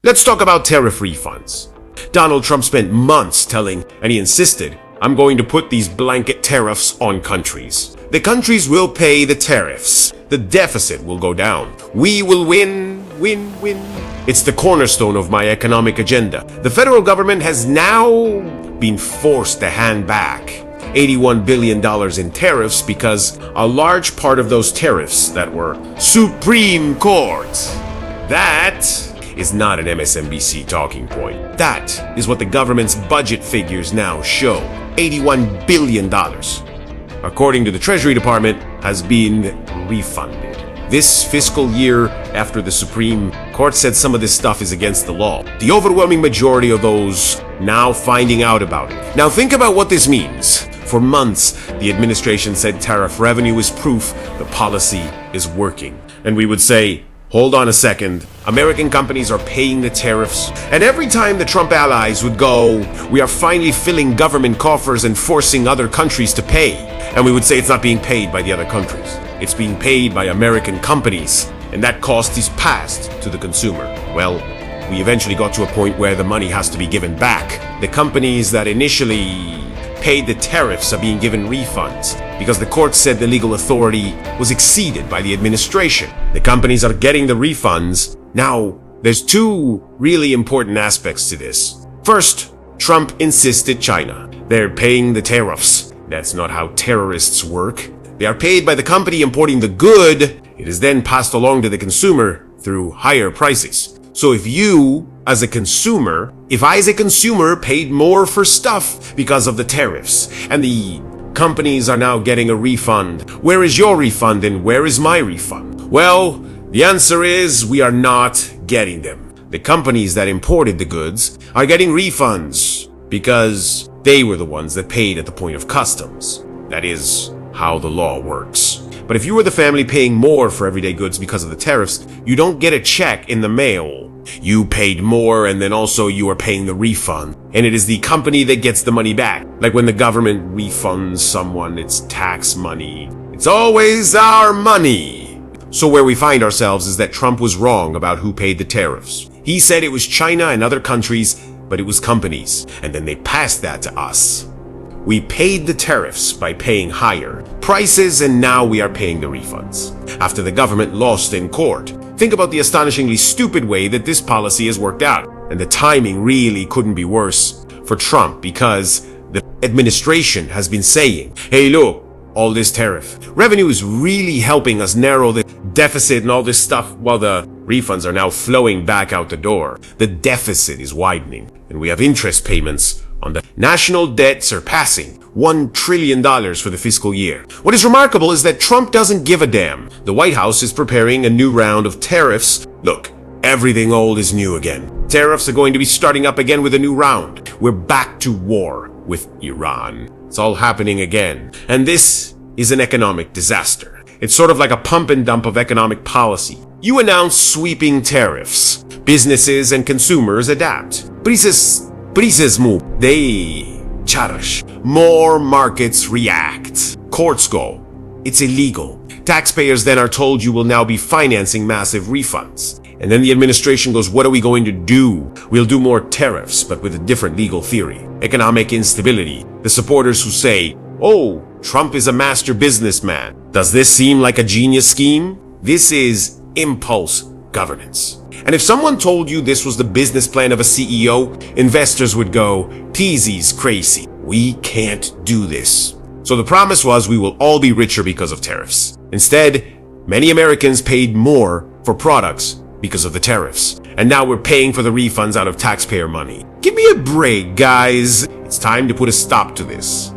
Let's talk about tariff refunds. Donald Trump spent months and he insisted, I'm going to put these blanket tariffs on countries. The countries will pay the tariffs. The deficit will go down. We will win, win, win. It's the cornerstone of my economic agenda. The federal government has now been forced to hand back $81 billion in tariffs because a large part of those tariffs that were Supreme Court. That is not an MSNBC talking point. That is what the government's budget figures now show. $81 billion, according to the Treasury Department, has been refunded. This fiscal year, after the Supreme Court said some of this stuff is against the law, the overwhelming majority of those now finding out about it. Now think about what this means. For months, the administration said tariff revenue is proof the policy is working. And we would say, hold on a second, American companies are paying the tariffs. And every time the Trump allies would go, we are finally filling government coffers and forcing other countries to pay. And we would say it's not being paid by the other countries. It's being paid by American companies. And that cost is passed to the consumer. Well, we eventually got to a point where the money has to be given back. The companies that initially paid the tariffs are being given refunds because the court said the legal authority was exceeded by the administration. The companies are getting the refunds. Now, there's two really important aspects to this. First, Trump insisted China. They're paying the tariffs. That's not how terrorists work. They are paid by the company importing the good. It is then passed along to the consumer through higher prices. So if I as a consumer paid more for stuff because of the tariffs, and the companies are now getting a refund, where is your refund and where is my refund? Well, the answer is we are not getting them. The companies that imported the goods are getting refunds because they were the ones that paid at the point of customs. That is how the law works. But if you were the family paying more for everyday goods because of the tariffs, you don't get a check in the mail. You paid more and then also you are paying the refund. And it is the company that gets the money back. Like when the government refunds someone, it's tax money. It's always our money. So where we find ourselves is that Trump was wrong about who paid the tariffs. He said it was China and other countries, but it was companies. And then they passed that to us. We paid the tariffs by paying higher prices, and now we are paying the refunds after the government lost in court. Think about the astonishingly stupid way that this policy has worked out. And the timing really couldn't be worse for Trump because the administration has been saying, hey, look, all this tariff revenue is really helping us narrow the deficit and all this stuff while the refunds are now flowing back out the door. The deficit is widening and we have interest payments on the national debt surpassing $1 trillion for the fiscal year. What is remarkable is that Trump doesn't give a damn. The White House is preparing a new round of tariffs. Look, everything old is new again. Tariffs are going to be starting up again with a new round. We're back to war with Iran. It's all happening again. And this is an economic disaster. It's sort of like a pump and dump of economic policy. You announce sweeping tariffs. Businesses and consumers adapt. Prices move. They charash. More markets react. Courts go. It's illegal. Taxpayers then are told you will now be financing massive refunds. And then the administration goes, what are we going to do? We'll do more tariffs, but with a different legal theory. Economic instability. The supporters who say, oh, Trump is a master businessman. Does this seem like a genius scheme? This is impulse governance. And if someone told you this was the business plan of a CEO, investors would go, Teasy's crazy. We can't do this. So the promise was we will all be richer because of tariffs. Instead, many Americans paid more for products because of the tariffs. And now we're paying for the refunds out of taxpayer money. Give me a break, guys. It's time to put a stop to this.